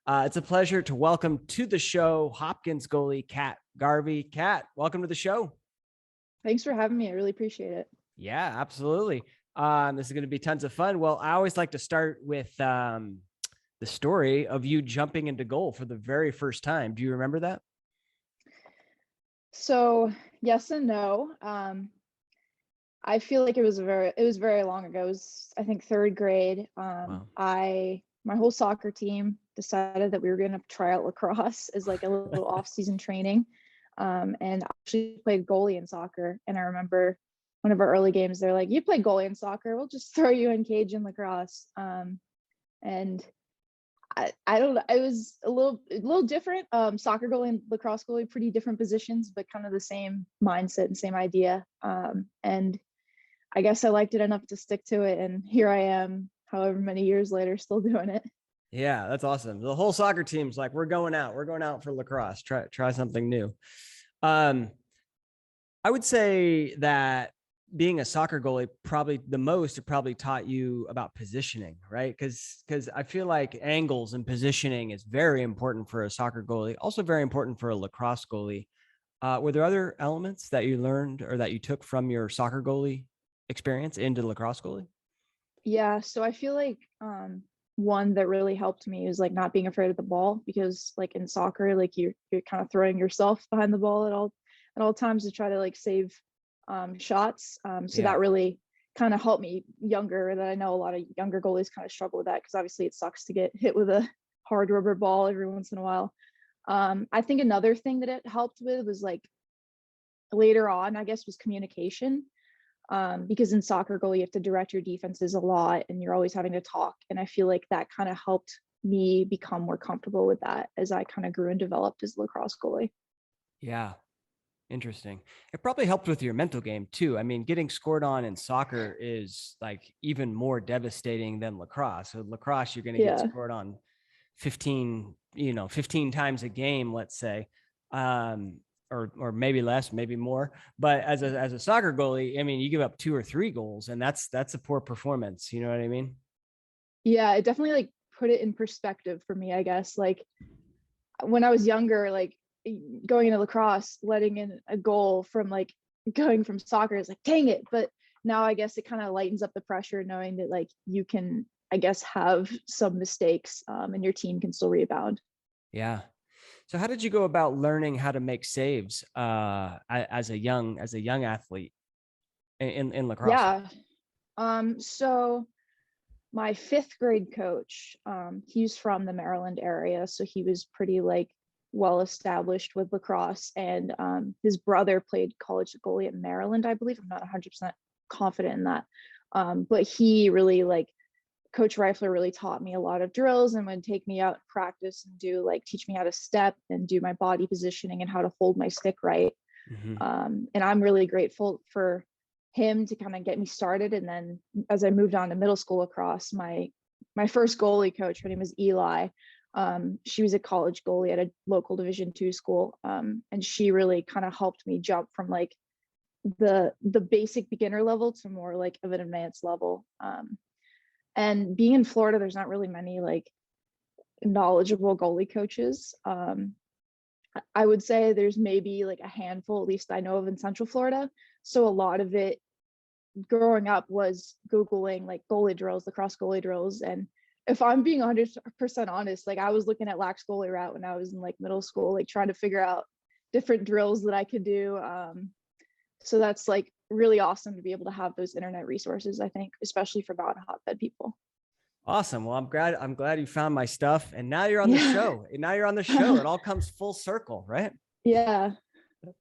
It's a pleasure to welcome to the show Hopkins goalie Kat Garvey. Kat, welcome to the show. Thanks for having me. I really appreciate it. Yeah, absolutely. This is going to be tons of fun. Well, I always like to start with the story of you jumping into goal for the very first time. Do you remember that? So yes and no. I feel like it was very long ago. It was, I think, third grade. Wow. My whole soccer team decided that we were going to try out lacrosse as like a little off-season training. And I actually played goalie in soccer. And I remember one of our early games, they're like, "You play goalie in soccer, we'll just throw you in cage in lacrosse." And I don't know, it was a little different. Soccer goalie and lacrosse goalie, pretty different positions, but kind of the same mindset and same idea. And I guess I liked it enough to stick to it. And here I am, however many years later, still doing it. Yeah, that's awesome. The whole soccer team's like, we're going out for lacrosse. Try something new. I would say that being a soccer goalie, it probably taught you about positioning, right? Because I feel like angles and positioning is very important for a soccer goalie, also very important for a lacrosse goalie. Were there other elements that you learned or that you took from your soccer goalie experience into lacrosse goalie? Yeah, so I feel like one that really helped me was like not being afraid of the ball, because like in soccer, like you're kind of throwing yourself behind the ball at all times to try to like save shots. So Yeah. that really kind of helped me younger. That I know a lot of younger goalies kind of struggle with that, because obviously it sucks to get hit with a hard rubber ball every once in a while. I think another thing that it helped with was like later on, I guess, was communication. Because in soccer goal, you have to direct your defenses a lot and you're always having to talk. And I feel like that kind of helped me become more comfortable with that as I kind of grew and developed as a lacrosse goalie. Yeah. Interesting. It probably helped with your mental game too. I mean, getting scored on in soccer is like even more devastating than lacrosse. So lacrosse, you're going to get Yeah. scored on 15 times a game, let's say. Or maybe less, maybe more. But as a soccer goalie, I mean, you give up 2 or 3 goals and that's a poor performance. You know what I mean? Yeah. It definitely like put it in perspective for me, I guess. Like when I was younger, like going into lacrosse, letting in a goal from like going from soccer is like, dang it. But now I guess it kind of lightens up the pressure knowing that like you can, I guess, have some mistakes and your team can still rebound. Yeah. So how did you go about learning how to make saves as a young athlete in lacrosse? Yeah. So my fifth grade coach, he's from the Maryland area, so he was pretty like well established with lacrosse, and his brother played college goalie at Maryland, I believe. I'm not 100% confident in that, but he really like Coach Reifler really taught me a lot of drills and would take me out practice and do like teach me how to step and do my body positioning and how to hold my stick right. Mm-hmm. And I'm really grateful for him to kind of get me started. And then as I moved on to middle school lacrosse, my first goalie coach, her name was Eli. She was a college goalie at a local Division II school, and she really kind of helped me jump from like the basic beginner level to more like of an advanced level. And being in Florida, there's not really many like knowledgeable goalie coaches. I would say there's maybe like a handful, at least I know of, in Central Florida. So a lot of it growing up was Googling like goalie drills, lacrosse goalie drills. And if I'm being 100% honest, like I was looking at Lax Goalie Rat when I was in like middle school, like trying to figure out different drills that I could do. So that's like really awesome to be able to have those internet resources, I think, especially for non hotbed people. Awesome. Well, I'm glad you found my stuff and now you're on the Yeah. show. And now you're on the show. It all comes full circle, right? Yeah.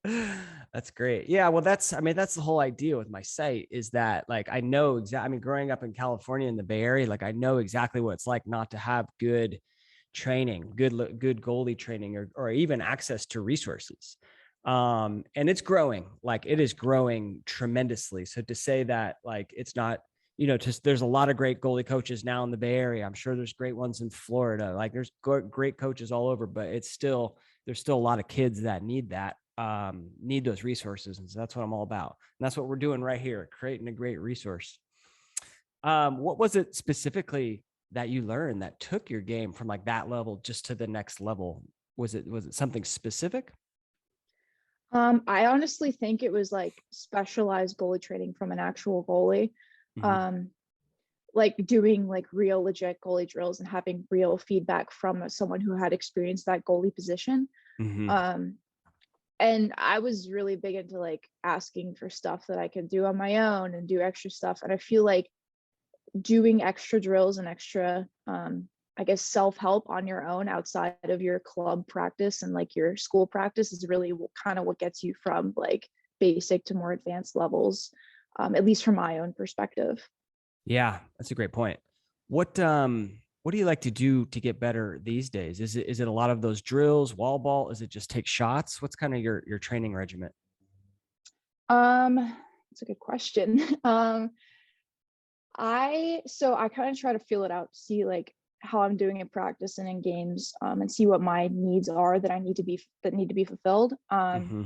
That's great. Yeah, well that's the whole idea with my site is that like I know exactly, I mean growing up in California in the Bay Area, like I know exactly what it's like not to have good training, good goalie training or even access to resources. And it's growing. Like it is growing tremendously. So to say that like it's not, just there's a lot of great goalie coaches now in the Bay Area. I'm sure there's great ones in Florida. Like there's great coaches all over, but there's still a lot of kids that need those resources. And so that's what I'm all about. And that's what we're doing right here, creating a great resource. What was it specifically that you learned that took your game from like that level just to the next level? Was it something specific? I honestly think it was like specialized goalie training from an actual goalie. Mm-hmm. Um, like doing like real legit goalie drills and having real feedback from someone who had experienced that goalie position. Mm-hmm. Um, and I was really big into like asking for stuff that I could do on my own and do extra stuff. And I feel like doing extra drills and extra, I guess, self-help on your own outside of your club practice and like your school practice is really kind of what gets you from like basic to more advanced levels, at least from my own perspective. Yeah, that's a great point. What do you like to do to get better these days? Is it a lot of those drills, wall ball? Is it just take shots? What's kind of your training regimen? That's a good question. I kind of try to feel it out, see like how I'm doing in practice and in games, and see what my needs are that need to be fulfilled. Mm-hmm.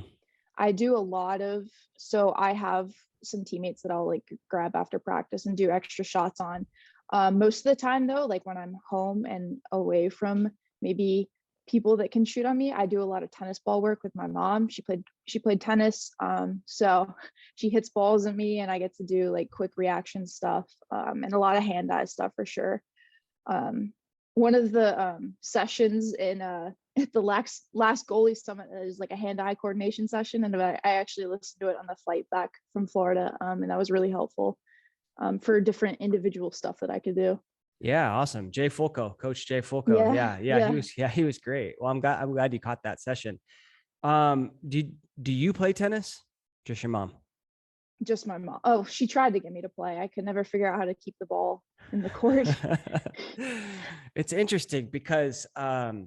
I do a lot of, so I have some teammates that I'll like grab after practice and do extra shots on. Most of the time though, like when I'm home and away from maybe people that can shoot on me, I do a lot of tennis ball work with my mom. She played tennis. So she hits balls at me and I get to do like quick reaction stuff, and a lot of hand-eye stuff for sure. Um, One of the sessions in at the last goalie summit is like a hand-eye coordination session, and I actually listened to it on the flight back from Florida, and that was really helpful for different individual stuff that I could do. Yeah, awesome. Jay Fulco, Coach Jay Fulco. Yeah, Yeah, yeah, he was great. Well, I'm glad you caught that session. Do you play tennis? Just your mom. just my mom. Oh, she tried to get me to play. I could never figure out how to keep the ball in the court. It's interesting because Drake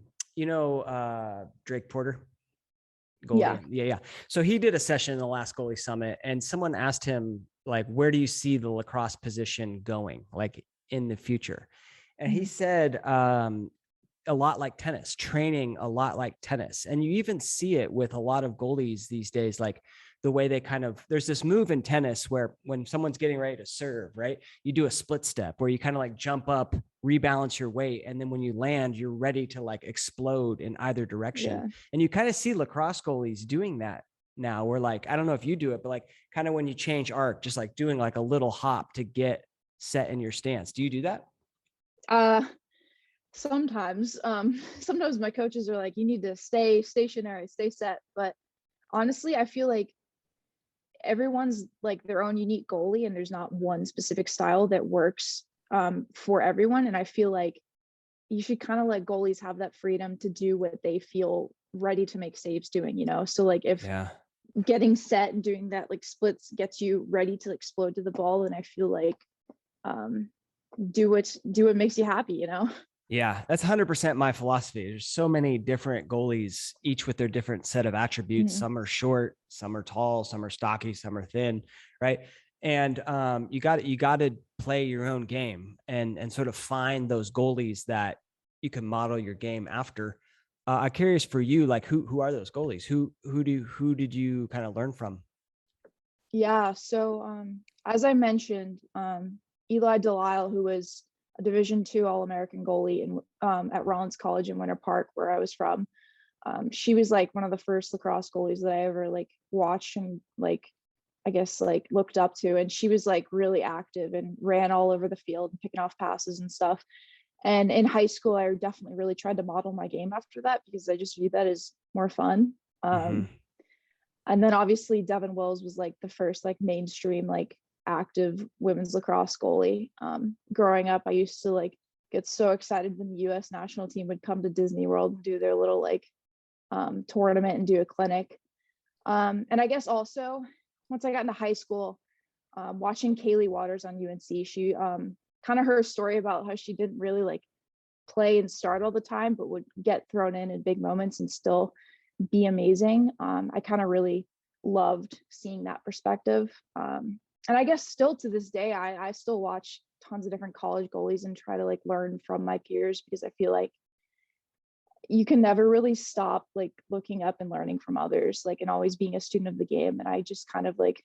Porter, Yeah. goalie. Yeah. So he did a session in the last goalie summit, and someone asked him, like, where do you see the lacrosse position going, like in the future? And he Mhm. said, a lot like tennis, training a lot like tennis. And you even see it with a lot of goalies these days, like the way they kind of, there's this move in tennis where when someone's getting ready to serve, right, you do a split step where you kind of like jump up, rebalance your weight, and then when you land, you're ready to like explode in either direction. Yeah. And you kind of see lacrosse goalies doing that now. We're like, I don't know if you do it, but like kind of when you change arc, just like doing like a little hop to get set in your stance. Do you do that? Uh, Sometimes, sometimes my coaches are like, you need to stay stationary, stay set. But honestly, I feel like everyone's like their own unique goalie, and there's not one specific style that works for everyone. And I feel like you should kind of let goalies have that freedom to do what they feel ready to make saves doing, you know? So like if Yeah. getting set and doing that like splits gets you ready to explode to the ball, then I feel like um do what makes you happy, you know? Yeah, that's 100% my philosophy. There's so many different goalies, each with their different set of attributes. Mhm. Some are short, some are tall, some are stocky, some are thin, right? And you got to play your own game and sort of find those goalies that you can model your game after. I'm curious for you, like who are those goalies? Who did you kind of learn from? Yeah, so as I mentioned, Eli Delisle, who was a Division II All-American goalie in at Rollins College in Winter Park, where I was from. She was like one of the first lacrosse goalies that I ever like watched and like I guess like looked up to. And she was like really active and ran all over the field and picking off passes and stuff. And in high school, I definitely really tried to model my game after that because I just view that as more fun. Mm-hmm. And then obviously Devin Wills was like the first like mainstream like active women's lacrosse goalie. Growing up, I used to like get so excited when the U.S. national team would come to Disney World and do their little like tournament and do a clinic. And I guess also once I got into high school, watching Kaylee Waters on UNC, she kind of her story about how she didn't really like play and start all the time, but would get thrown in big moments and still be amazing. I kind of really loved seeing that perspective. And I guess still to this day, I still watch tons of different college goalies and try to like learn from my peers because I feel like you can never really stop like looking up and learning from others, like and always being a student of the game. And I just kind of like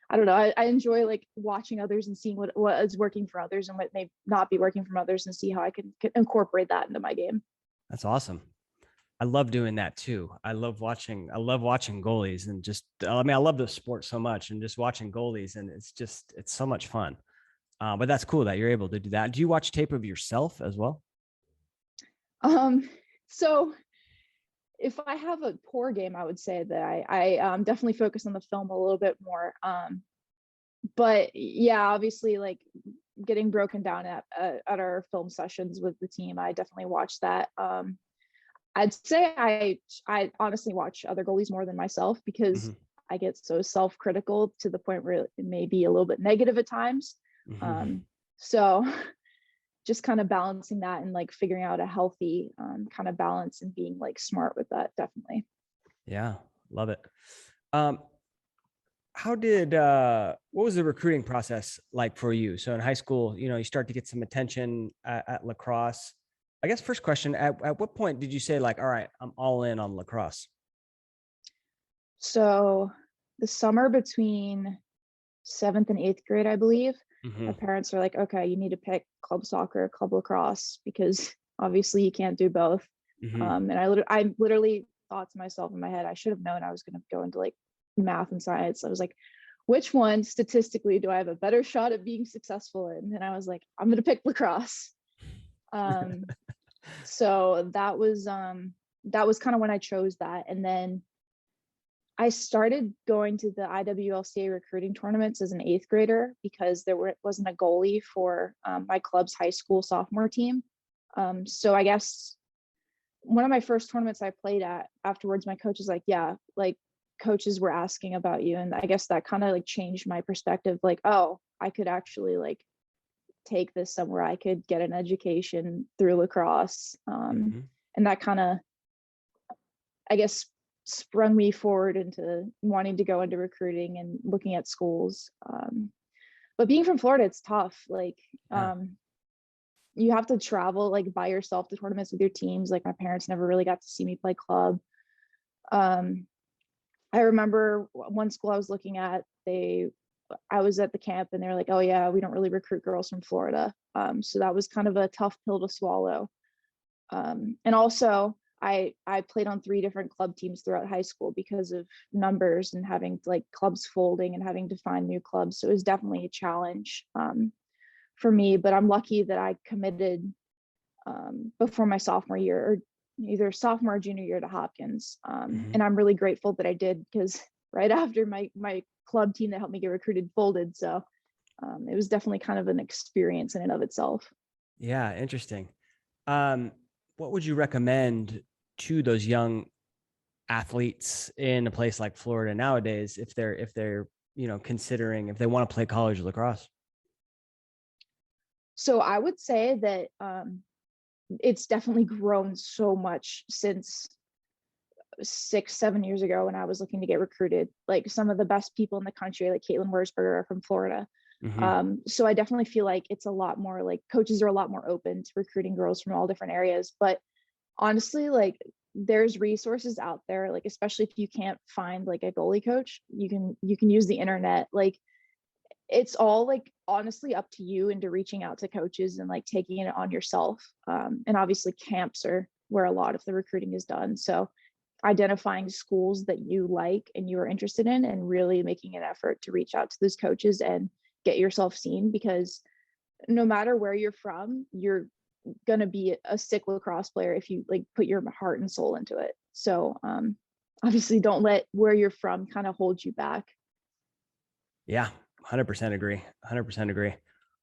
I don't know. I enjoy like watching others and seeing what is working for others and what may not be working from others, and see how I can incorporate that into my game. That's awesome. I love doing that too. I love watching goalies, and just, I mean, I love the sport so much, and just watching goalies, and it's so much fun. But that's cool that you're able to do that. Do you watch tape of yourself as well? So if I have a poor game, I would say that I definitely focus on the film a little bit more. But yeah, obviously, like getting broken down at our film sessions with the team, I definitely watch that. I'd say I honestly watch other goalies more than myself, because I get so self-critical to the point where it may be a little bit negative at times. So just kind of balancing that and like figuring out a healthy kind of balance and being like smart with that, definitely. Yeah, love it. What was the recruiting process like for you? So in high school, you start to get some attention at lacrosse. I guess first question, at what point did you say like, all right, I'm all in on lacrosse? So the summer between 7th and 8th grade, I believe, my parents are like, okay, you need to pick club soccer, club lacrosse, because obviously you can't do both. And I literally thought to myself in my head, I should have known I was going to go into like math and science. I was like, which one statistically do I have a better shot at being successful in? And I was like, I'm going to pick lacrosse. So that was kind of when I chose that. And then I started going to the IWLCA recruiting tournaments as an 8th grader, because wasn't a goalie for my club's high school sophomore team. So I guess one of my first tournaments I played at, afterwards, my coach was like, yeah, like coaches were asking about you. And I guess that kind of like changed my perspective. Like, oh, I could actually like take this somewhere. I could get an education through lacrosse. And that kind of, I guess, sprung me forward into wanting to go into recruiting and looking at schools. But being from Florida, it's tough. Like, you have to travel like by yourself to tournaments with your teams. Like my parents never really got to see me play club. I remember one school I was looking at, I was at the camp and they're like, oh yeah, we don't really recruit girls from Florida. So that was kind of a tough pill to swallow. And also I played on 3 different club teams throughout high school because of numbers and having like clubs folding and having to find new clubs. So it was definitely a challenge for me, but I'm lucky that I committed before my sophomore year, or either sophomore or junior year, to Hopkins. And I'm really grateful that I did, because right after my club team that helped me get recruited folded. So it was definitely kind of an experience in and of itself. Yeah, interesting. What would you recommend to those young athletes in a place like Florida nowadays, if they're considering if they want to play college lacrosse? So I would say that it's definitely grown so much since 6-7 years ago when I was looking to get recruited. Like some of the best people in the country, like Caitlin Wurzberger, are from Florida. So I definitely feel like it's a lot more like coaches are a lot more open to recruiting girls from all different areas. But honestly, like there's resources out there, like especially if you can't find like a goalie coach, you can use the internet. Like it's all like honestly up to you into reaching out to coaches and like taking it on yourself. And obviously camps are where a lot of the recruiting is done. So identifying schools that you like and you are interested in, and really making an effort to reach out to those coaches and get yourself seen, because no matter where you're from, you're going to be a sick lacrosse player if you like put your heart and soul into it. So obviously don't let where you're from kind of hold you back. Yeah, 100% agree. 100% agree.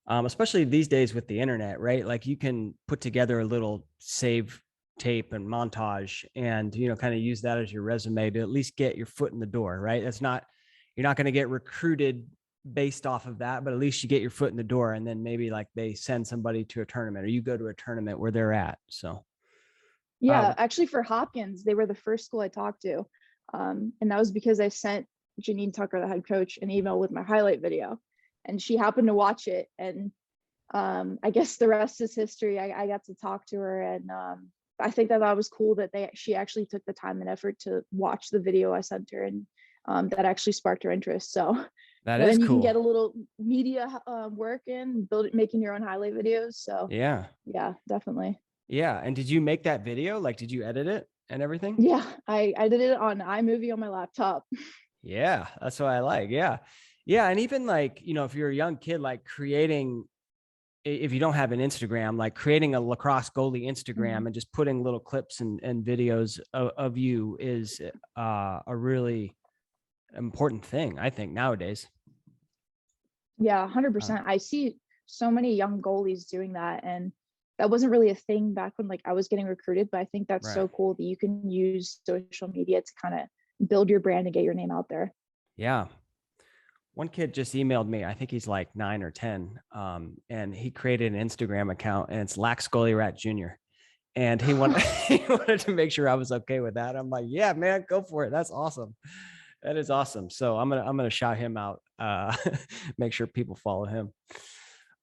Especially these days with the internet, right? Like you can put together a little save tape and montage and, kind of use that as your resume to at least get your foot in the door, right? You're not going to get recruited based off of that, but at least you get your foot in the door, and then maybe like they send somebody to a tournament or you go to a tournament where they're at. So yeah, actually for Hopkins, they were the first school I talked to. And that was because I sent Janine Tucker, the head coach, an email with my highlight video, and she happened to watch it. And I guess the rest is history. I got to talk to her, and I think that was cool that she actually took the time and effort to watch the video I sent her, and that actually sparked her interest. So That but is then you can get cool. a little media work in, making your own highlight videos. So Yeah. yeah, definitely. Yeah. And did you make that video? Like, did you edit it and everything? Yeah, I did it on iMovie on my laptop. Yeah. That's what I like. Yeah. Yeah. And even like, if you're a young kid, like creating, if you don't have an Instagram, like creating a lacrosse goalie Instagram Mhm. and just putting little clips and videos of you is a really important thing, I think, nowadays. Yeah, Uh, 100%. I see so many young goalies doing that, and that wasn't really a thing back when like I was getting recruited, but I think that's right. so cool that you can use social media to kind of build your brand and get your name out there. Yeah. One kid just emailed me. I think he's like 9 or 10. And he created an Instagram account and it's Lax Goalie Rat Jr. And he wanted, he wanted to make sure I was okay with that. I'm like, yeah, man, go for it. That's awesome. That is awesome. So I'm gonna shout him out. Make sure people follow him.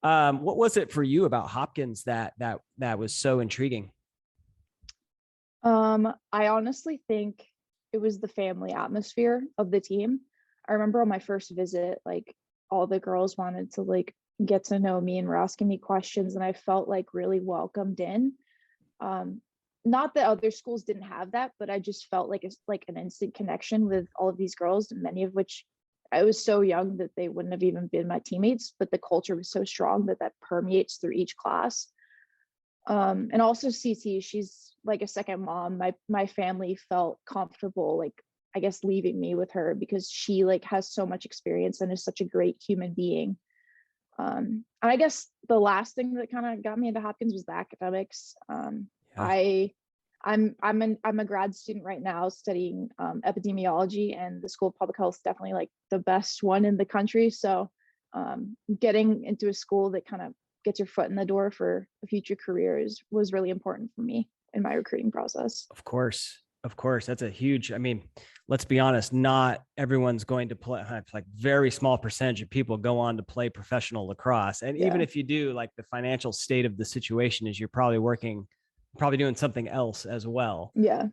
What was it for you about Hopkins that was so intriguing? I honestly think it was the family atmosphere of the team. I remember on my first visit, like all the girls wanted to like get to know me and were asking me questions, and I felt like really welcomed in. Um, Not that other schools didn't have that, but I just felt like it's like an instant connection with all of these girls, many of which I was so young that they wouldn't have even been my teammates, but the culture was so strong that that permeates through each class. And also CT, she's like a second mom. My family felt comfortable, like I guess leaving me with her because she like has so much experience and is such a great human being. And I guess the last thing that kind of got me into Hopkins was the academics. Yeah, I'm a grad student right now studying epidemiology, and the School of Public Health is definitely like the best one in the country. So getting into a school that kind of gets your foot in the door for a future career was really important for me in my recruiting process. of course. Of course. That's a huge, I mean, let's be honest, not everyone's going to play, like very small percentage of people go on to play professional lacrosse. And even Yeah. if you do, like the financial state of the situation is you're probably working, probably doing something else as well. Yeah.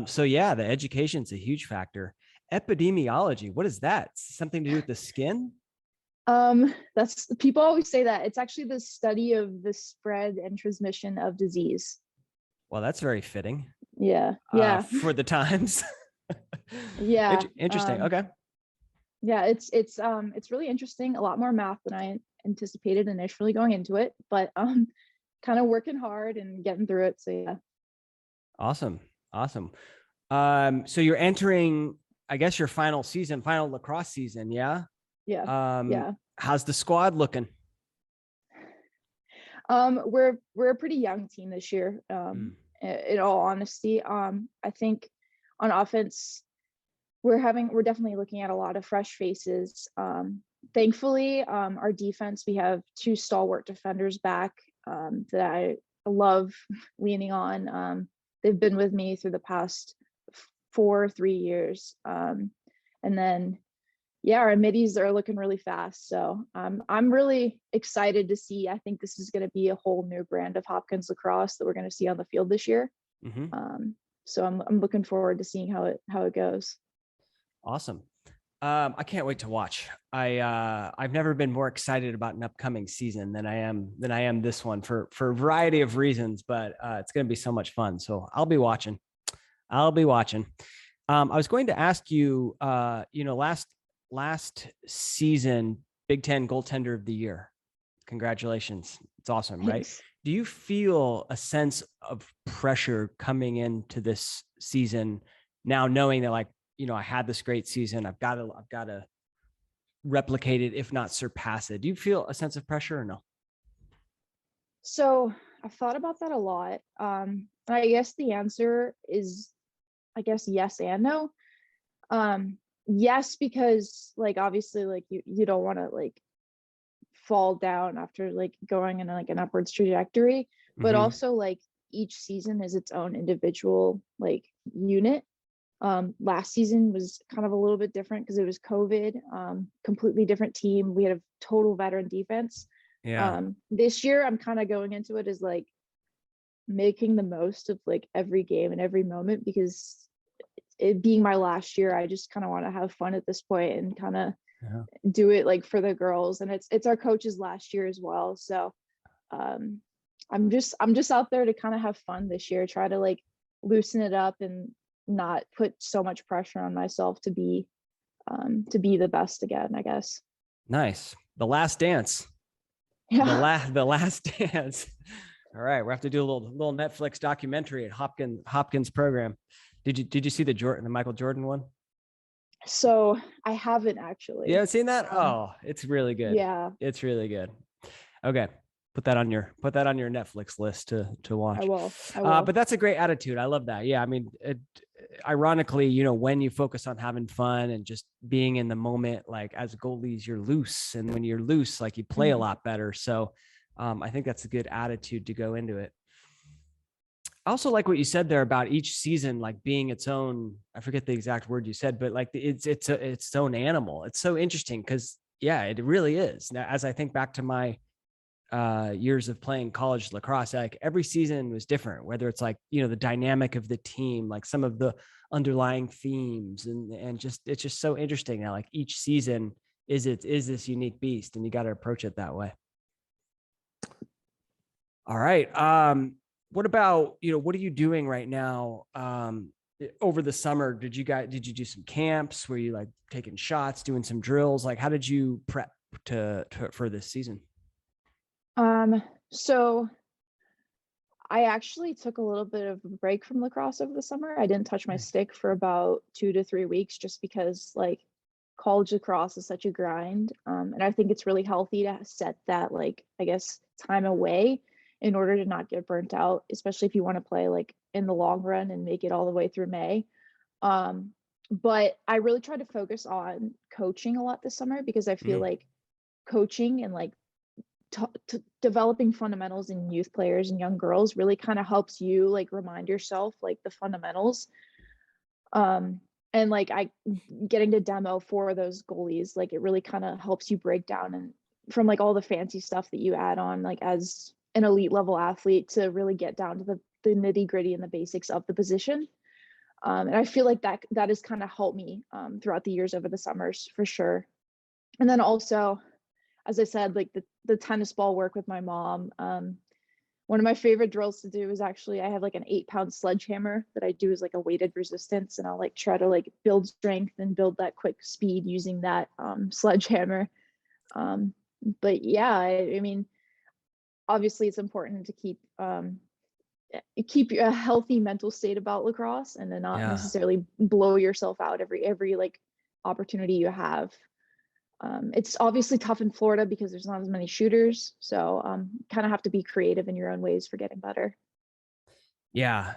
So yeah, the education's a huge factor. Epidemiology, what is that? Something to do with the skin? That's people always say that. It's actually the study of the spread and transmission of disease. Well, that's very fitting Yeah. Yeah. for the times. Yeah. Interesting. Okay. Yeah, it's really interesting. A lot more math than I anticipated initially going into it, but kind of working hard and getting through it. So yeah. Awesome. Awesome. So you're entering, I guess, your final season, final lacrosse season. Yeah. Yeah. Um, Yeah. how's the squad looking? We're a pretty young team this year. Mm, In all honesty, I think on offense we're definitely looking at a lot of fresh faces. Thankfully, our defense, we have two stalwart defenders back that I love leaning on. They've been with me through the past 3 years. And then, yeah, our middies are looking really fast. So I'm really excited to see. I think this is going to be a whole new brand of Hopkins lacrosse that we're going to see on the field this year. hmm So I'm looking forward to seeing how it goes. Awesome. I can't wait to watch. I've never been more excited about an upcoming season than I am this one for a variety of reasons, but it's going to be so much fun. So I'll be watching. I'll be watching. I was going to ask you, last season, Big Ten goaltender of the year. Congratulations. It's awesome, right? Thanks. Do you feel a sense of pressure coming into this season now, knowing that like, I had this great season. I've got to replicate it, if not surpass it. Do you feel a sense of pressure or no? So I've thought about that a lot. I guess the answer is, I guess, yes and no. Yes, because like obviously like you don't want to like fall down after like going in like an upwards trajectory, but Mm-hmm. also like each season is its own individual like unit. Last season was kind of a little bit different because it was COVID, completely different team. We had a total veteran defense. Yeah. This year I'm kind of going into it as like making the most of like every game and every moment because it being my last year, I just kind of want to have fun at this point and kind of do it like for the girls, and it's our coach's last year as well. So I'm just out there to kind of have fun this year, try to like loosen it up and not put so much pressure on myself to be the best again, I guess. Nice. The Last Dance. Yeah. The Last Dance. All right, we have to do a little Netflix documentary at Hopkins program. Did you see the Michael Jordan one? So I haven't You actually. haven't seen that? Oh, it's really good. Yeah, It's really good. Okay. Put that on your Netflix list to watch. I will. But that's a great attitude. I love that. Yeah. I mean, ironically, you know, when you focus on having fun and just being in the moment, like as goalies, you're loose. And when you're loose, like you play a lot better. So I think that's a good attitude to go into it. I also like what you said there about each season, like being its own, I forget the exact word you said, but like its own animal. It's so interesting because yeah, it really is. Now, as I think back to my years of playing college lacrosse, like every season was different, whether it's like, you know, the dynamic of the team, like some of the underlying themes and just, it's just so interesting now, like each season is this unique beast and you got to approach it that way. All right. What about, you know, what are you doing right now? Over the summer, did you do some camps? Were you like taking shots, doing some drills? Like, how did you prep for this season? So I actually took a little bit of a break from lacrosse over the summer. I didn't touch my stick for about 2 to 3 weeks just because like college lacrosse is such a grind. And I think it's really healthy to set that, like, I guess, time away in order to not get burnt out, especially if you want to play like in the long run and make it all the way through May. But I really try to focus on coaching a lot this summer because I feel like coaching and like developing fundamentals in youth players and young girls really kind of helps you like remind yourself like the fundamentals. And like I getting to demo for those goalies, like it really kind of helps you break down and from like all the fancy stuff that you add on like as an elite level athlete to really get down to the nitty gritty and the basics of the position. And I feel like that has kind of helped me throughout the years over the summers for sure. And then also, as I said, like the tennis ball work with my mom. One of my favorite drills to do is actually I have like an 8-pound sledgehammer that I do as like a weighted resistance, and I'll like try to like build strength and build that quick speed using that sledgehammer. But yeah, I mean, obviously it's important to keep a healthy mental state about lacrosse and then not Yeah. necessarily blow yourself out every like opportunity you have. It's obviously tough in Florida because there's not as many shooters. So kind of have to be creative in your own ways for getting better. Yeah.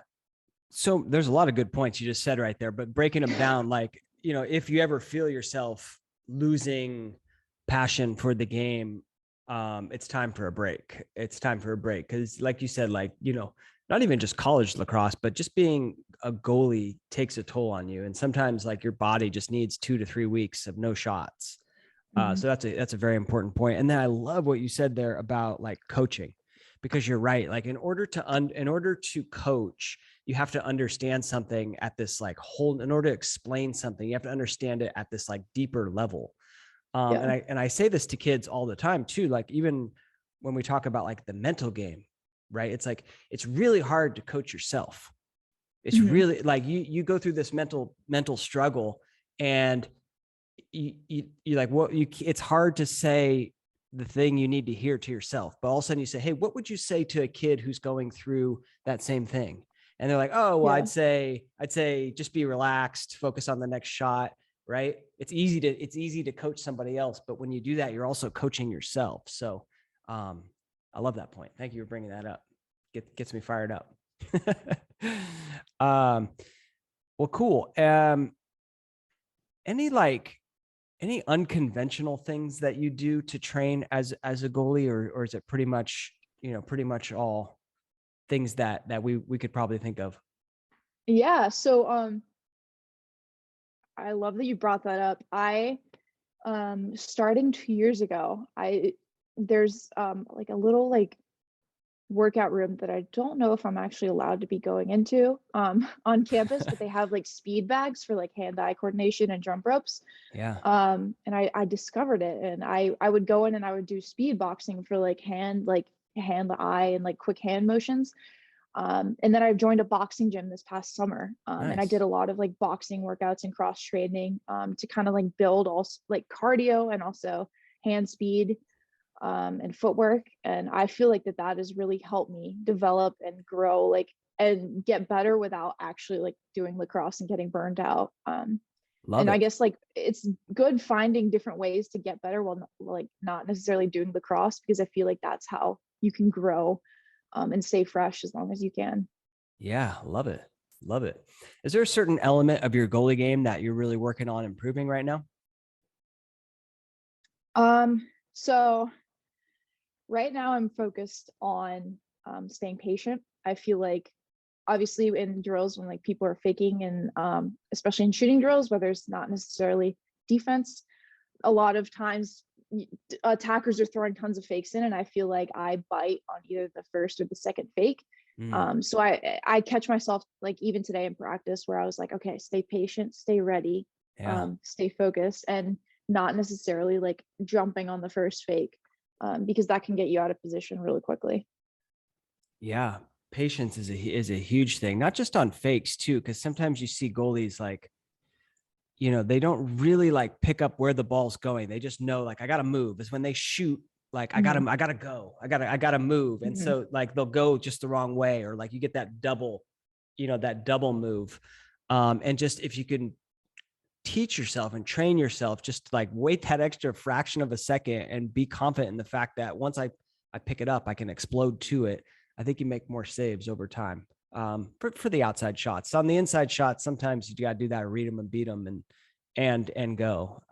So there's a lot of good points you just said right there, but breaking them down, like, you know, if you ever feel yourself losing passion for the game, it's time for a break. It's time for a break. Cause like you said, like, you know, not even just college lacrosse, but just being a goalie takes a toll on you. And sometimes like your body just needs 2 to 3 weeks of no shots. Mm-hmm. So that's a very important point. And then I love what you said there about like coaching, because you're right. Like in order to coach, you have to understand something at this like whole. In order to explain something, you have to understand it at this like deeper level. Yeah. And I say this to kids all the time too. Like even when we talk about like the mental game, right? It's like it's really hard to coach yourself. It's Mm-hmm. really like you go through this mental struggle, and you like what you it's hard to say the thing you need to hear to yourself, but all of a sudden you say, hey, what would you say to a kid who's going through that same thing? And they're like, oh well, Yeah. I'd say just be relaxed, focus on the next shot. Right? It's easy to coach somebody else, but when you do that, you're also coaching yourself. So I love that point. Thank you for bringing that up. Gets me fired up. um well, cool. Any like any unconventional things that you do to train as a goalie, or is it pretty much, you know, pretty much all things that we could probably think of? Yeah. So I love that you brought that up. I starting 2 years ago, I there's like a little like workout room that I don't know if I'm actually allowed to be going into on campus, but they have like speed bags for like hand-eye coordination and jump ropes. Yeah. And I discovered it, and I would go in and I would do speed boxing for like hand eye and like quick hand motions. And then I joined a boxing gym this past summer, and I did Nice. a lot of like boxing workouts and cross training to kind of like build also like cardio and also hand speed and footwork. And I feel like that has really helped me develop and grow like and get better without actually like doing lacrosse and getting burned out. Love And I it. guess like it's good finding different ways to get better while like not necessarily doing lacrosse, because I feel like that's how you can grow and stay fresh as long as you can. Yeah. Love it. Love it. Is there a certain element of your goalie game that you're really working on improving right now? So right now I'm focused on staying patient. I feel like obviously in drills when like people are faking and especially in shooting drills where there's not necessarily defense, a lot of times attackers are throwing tons of fakes in, and I feel like I bite on either the first or the second fake. Mm, So I catch myself like even today in practice where I was like, okay, stay patient, stay ready, yeah. stay focused, and not necessarily like jumping on the first fake, because that can get you out of position really quickly. Yeah. Patience is a huge thing, not just on fakes too, because sometimes you see goalies like, they don't really like pick up where the ball's going. They just know like I gotta move. Is when they shoot, like Mm-hmm. I gotta go. I gotta move. And Mm-hmm. so like they'll go just the wrong way, or like you get that double move. And just if you can teach yourself and train yourself, just like wait that extra fraction of a second and be confident in the fact that once I pick it up, I can explode to it. I think you make more saves over time. For the outside shots. On the inside shots, sometimes you got to do that, read them and beat them and go.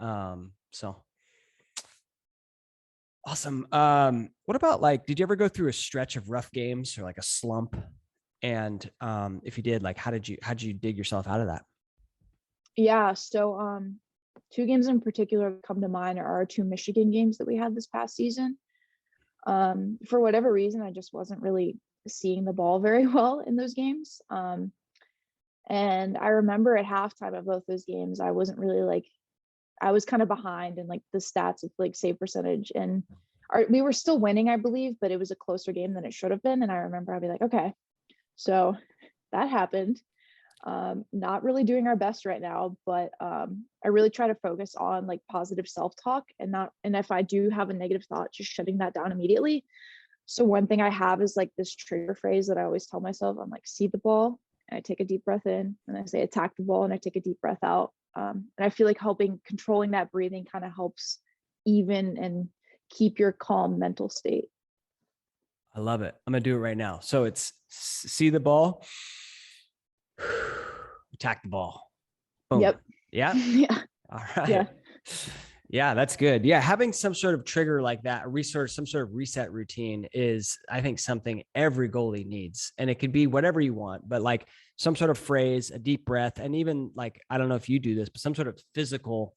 So awesome. What about like, did you ever go through a stretch of rough games or like a slump? And if you did, like, how did you dig yourself out of that? Yeah, so two games in particular come to mind are our two Michigan games that we had this past season. For whatever reason, I just wasn't really seeing the ball very well in those games. And I remember at halftime of both those games, I wasn't really like, I was kind of behind in like the stats of like save percentage, and we were still winning, I believe, but it was a closer game than it should have been. And I remember I'd be like, okay, so that happened. Not really doing our best right now, but I really try to focus on like positive self-talk and if I do have a negative thought, just shutting that down immediately. So one thing I have is like this trigger phrase that I always tell myself. I'm like, see the ball, and I take a deep breath in, and I say attack the ball, and I take a deep breath out. And I feel like controlling that breathing kind of helps even and keep your calm mental state. I love it. I'm gonna do it right now. So it's see the ball, attack the ball. Boom. Yep. Yeah. Yeah. All Yeah. right. Yeah, that's good. Yeah, having some sort of trigger like that, some sort of reset routine is, I think, something every goalie needs. And it could be whatever you want, but like some sort of phrase, a deep breath, and even like, I don't know if you do this, but some sort of physical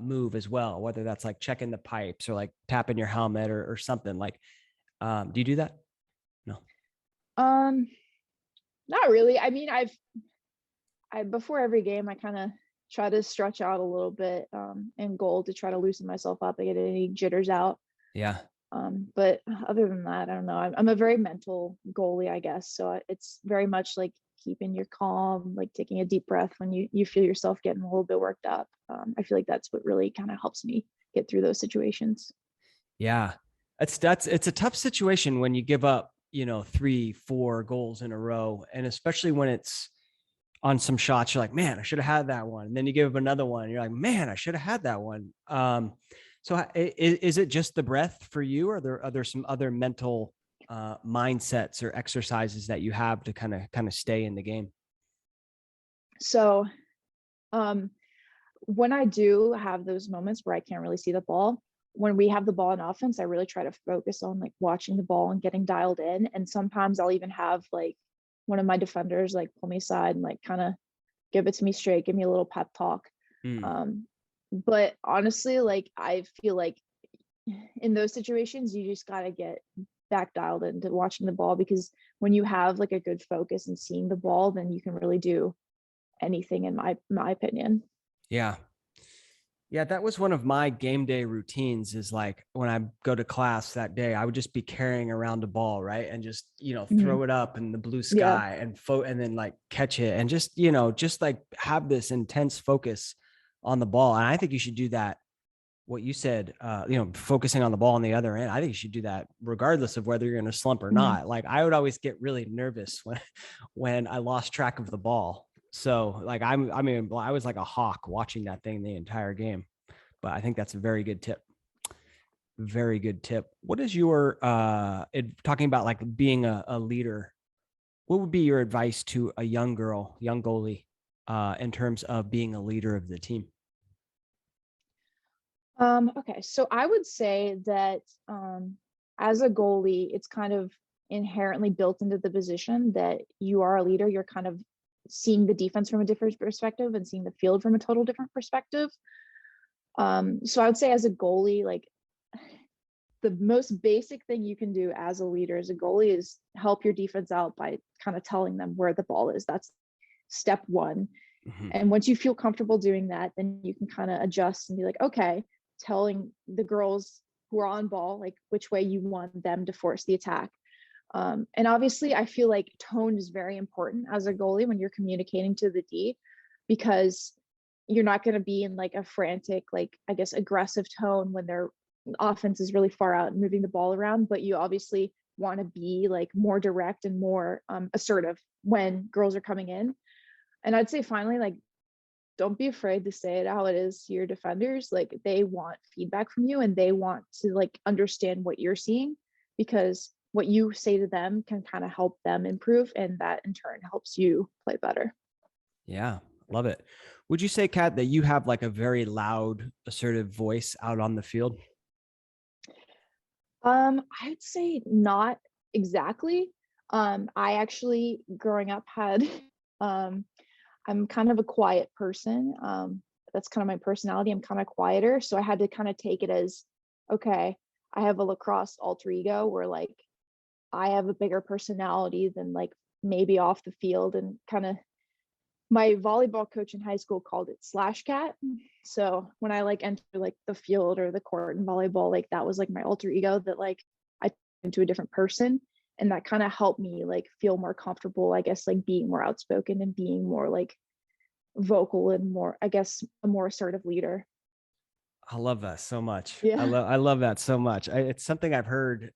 move as well, whether that's like checking the pipes or like tapping your helmet or something like, do you do that? No. Um, Not really. I mean, I before every game, I kind of try to stretch out a little bit in goal to try to loosen myself up and get any jitters out. Yeah. But other than that, I don't know. I'm a very mental goalie, I guess. So it's very much like keeping your calm, like taking a deep breath when you feel yourself getting a little bit worked up. I feel like that's what really kind of helps me get through those situations. Yeah. It's a tough situation when you give up, 3, 4 goals in a row. And especially when it's on some shots, you're like, man, I should have had that one. And then you give up another one. And you're like, man, I should have had that one. So is it just the breath for you, or are there some other mental mindsets or exercises that you have to kind of stay in the game? So um, when I do have those moments where I can't really see the ball, when we have the ball in offense, I really try to focus on like watching the ball and getting dialed in. And sometimes I'll even have like one of my defenders like pull me aside and like kind of give it to me straight, give me a little pep talk. Mm, But honestly, like I feel like in those situations, you just gotta get back dialed into watching the ball, because when you have like a good focus and seeing the ball, then you can really do anything, in my opinion. Yeah. Yeah, that was one of my game day routines, is like when I go to class that day, I would just be carrying around a ball, right? And just, Mhm. throw it up in the blue Yeah. sky and then like catch it and just, just like have this intense focus on the ball. And I think you should do that. What you said, focusing on the ball on the other end. I think you should do that regardless of whether you're in a slump or Mhm. not. Like I would always get really nervous when I lost track of the ball. So like I was like a hawk watching that thing the entire game. But I think that's a very good tip. Very good tip. What is your talking about like being a leader? What would be your advice to a young girl, young goalie, in terms of being a leader of the team? Okay, so I would say that as a goalie, it's kind of inherently built into the position that you are a leader. You're kind of seeing the defense from a different perspective and seeing the field from a total different perspective. So I would say as a goalie, like the most basic thing you can do as a leader, as a goalie, is help your defense out by kind of telling them where the ball is. That's step one. Mm-hmm. And once you feel comfortable doing that, then you can kind of adjust and be like, okay, telling the girls who are on ball, like which way you want them to force the attack. And obviously, I feel like tone is very important as a goalie when you're communicating to the D, because you're not going to be in like a frantic, like, I guess, aggressive tone when their offense is really far out and moving the ball around. But you obviously want to be like more direct and more assertive when girls are coming in. And I'd say finally, like, don't be afraid to say it how it is to your defenders. Like, they want feedback from you and they want to like understand what you're seeing, because what you say to them can kind of help them improve, and that in turn helps you play better. Yeah, love it. Would you say, Kat, that you have like a very loud, assertive voice out on the field? I'd say not exactly. I actually growing up had um I'm kind of a quiet person. That's kind of my personality. I'm kind of quieter. So I had to kind of take it as, okay, I have a lacrosse alter ego where like I have a bigger personality than like maybe off the field, and kind of my volleyball coach in high school called it slash cat. So when I like enter like the field or the court in volleyball, like that was like my alter ego that like I turned into a different person. And that kind of helped me like feel more comfortable, I guess, like being more outspoken and being more like vocal and more, I guess, a more assertive leader. I love that so much. Yeah. I love that so much. It's something I've heard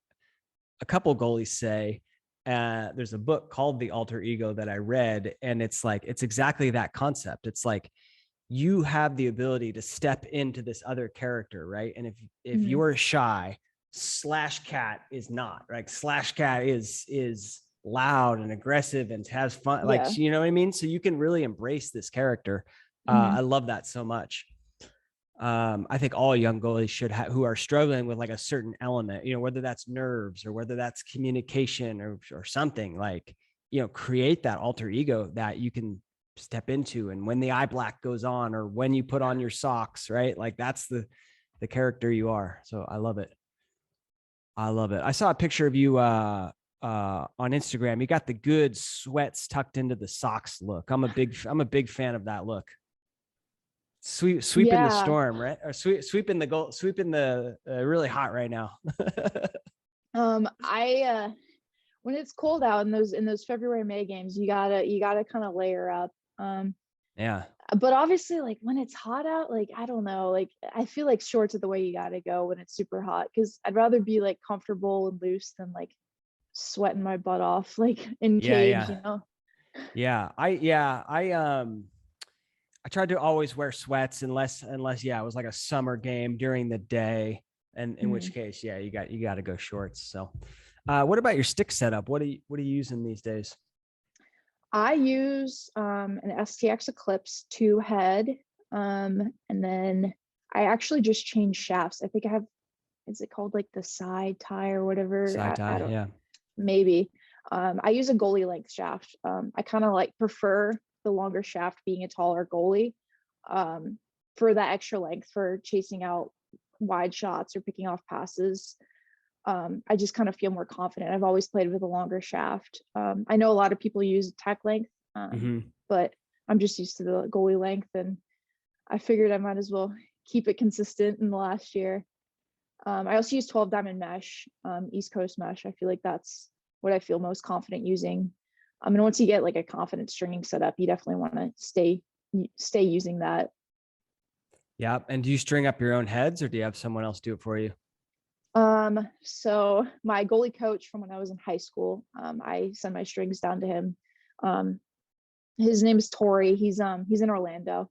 a couple goalies say. There's a book called The Alter Ego that I read, and it's like it's exactly that concept. It's like you have the ability to step into this other character, right? And if Mhm. you're shy, slash cat is not, right? Slash cat is loud and aggressive and has fun, Yeah. like, you know what I mean? So you can really embrace this character. Mhm. I love that so much. I think all young goalies should have, who are struggling with like a certain element, whether that's nerves or whether that's communication or something, like, create that alter ego that you can step into. And when the eye black goes on, or when you put on your socks, right? Like that's the character you are. So I love it. I love it. I saw a picture of you, on Instagram. You got the good sweats tucked into the socks look. I'm a big fan of that look. Sweeping the Yeah. storm, right? Or sweeping the goal, sweeping the really hot right now. I when it's cold out in those February May games, you gotta kind of layer up. Yeah. But obviously, like when it's hot out, like I don't know, like I feel like shorts are the way you gotta go when it's super hot, because I'd rather be like comfortable and loose than like sweating my butt off like in Yeah. cage, Yeah. you know? I tried to always wear sweats unless yeah, it was like a summer game during the day. And in which Mhm. case, yeah, you got to go shorts. So what about your stick setup? What are you using these days? I use an STX Eclipse 2 head. And then I actually just changed shafts. I think I have, is it called like the side tie or whatever? Side I tie, don't, yeah. maybe. I use a goalie length shaft. I kind of like prefer the longer shaft being a taller goalie, for that extra length for chasing out wide shots or picking off passes. I just kind of feel more confident. I've always played with a longer shaft. I know a lot of people use tack length, but I'm just used to the goalie length, and I figured I might as well keep it consistent in the last year. I also use 12 diamond mesh, East Coast mesh. I feel like that's what I feel most confident using. And once you get like a confident stringing setup, you definitely want to stay using that. Yeah. And do you string up your own heads, or do you have someone else do it for you? So my goalie coach from when I was in high school, I send my strings down to him. His name is Tori. He's in Orlando.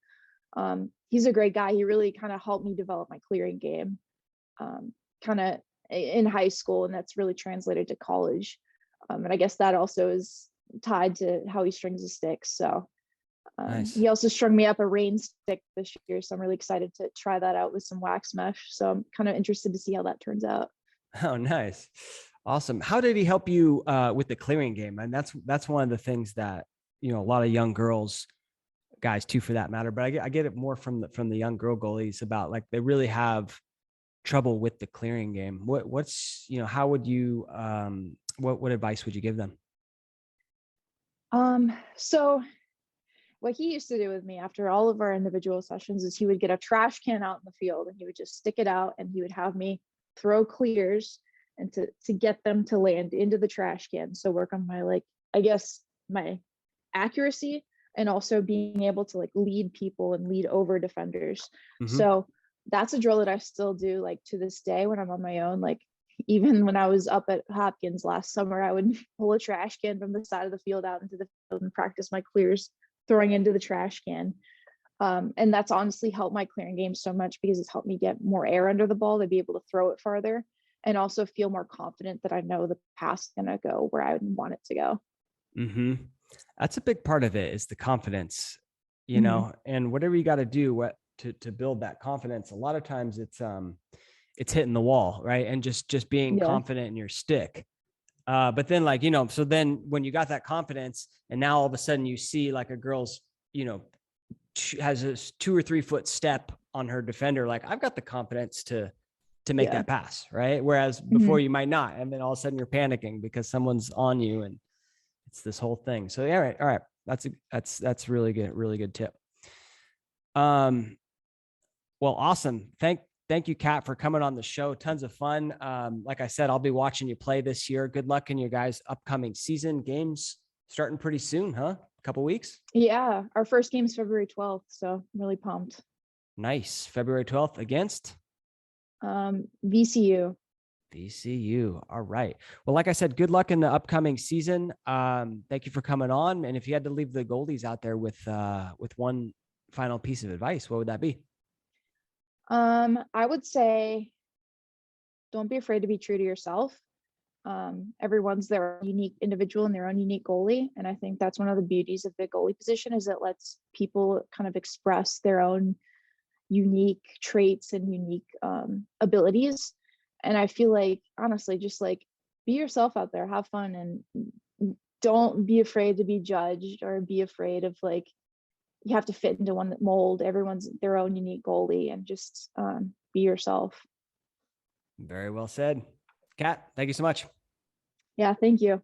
He's a great guy. He really kind of helped me develop my clearing game, kind of in high school, and that's really translated to college. And I guess that also is tied to how he strings his sticks. So Nice. he also strung me up a rain stick this year, so I'm really excited to try that out with some wax mesh. So I'm kind of interested to see how that turns out. Oh, nice. Awesome. How did he help you with the clearing game? And that's one of the things that, a lot of young girls, guys too, for that matter, but I get it more from the young girl goalies about, like, they really have trouble with the clearing game. What's, how would you, what advice would you give them? So what he used to do with me after all of our individual sessions is he would get a trash can out in the field and he would just stick it out, and he would have me throw clears and to get them to land into the trash can. So work on my, like, I guess my accuracy, and also being able to like lead people and lead over defenders. So that's a drill that I still do, like, to this day when I'm on my own. Like, even when I was up at Hopkins last summer, I would pull a trash can from the side of the field out into the field and practice my clears throwing into the trash can. And that's honestly helped my clearing game so much, because it's helped me get more air under the ball to be able to throw it farther, and also feel more confident that I know the pass is going to go where I want it to go. That's a big part of it, is the confidence, and whatever you got to do to build that confidence. A lot of times it's hitting the wall, right? And just being confident in your stick. But then, like, so then when you got that confidence, and now all of a sudden you see like a girl's, has a 2 or 3 foot step on her defender, like, I've got the confidence to make that pass, right? Whereas before you might not, and then all of a sudden you're panicking because someone's on you, and it's this whole thing. So all right, that's really good tip. Well, awesome. Thank you, Kat, for coming on the show. Tons of fun. Like I said, I'll be watching you play this year. Good luck in your guys' upcoming season. Games starting pretty soon, huh? A couple weeks? Yeah, our first game is February 12th, so I'm really pumped. Nice. February 12th against? VCU. VCU. All right. Well, like I said, good luck in the upcoming season. Thank you for coming on. And if you had to leave the Goldies out there with one final piece of advice, what would that be? I would say, don't be afraid to be true to yourself. Everyone's their own unique individual and their own unique goalie. And I think that's one of the beauties of the goalie position, is it lets people kind of express their own unique traits and unique abilities. And I feel like, honestly, just like, be yourself out there, have fun, and don't be afraid to be judged, or be afraid of, like, you have to fit into one mold. Everyone's their own unique goalie, and just be yourself. Very well said. Kat, thank you so much. Yeah, thank you.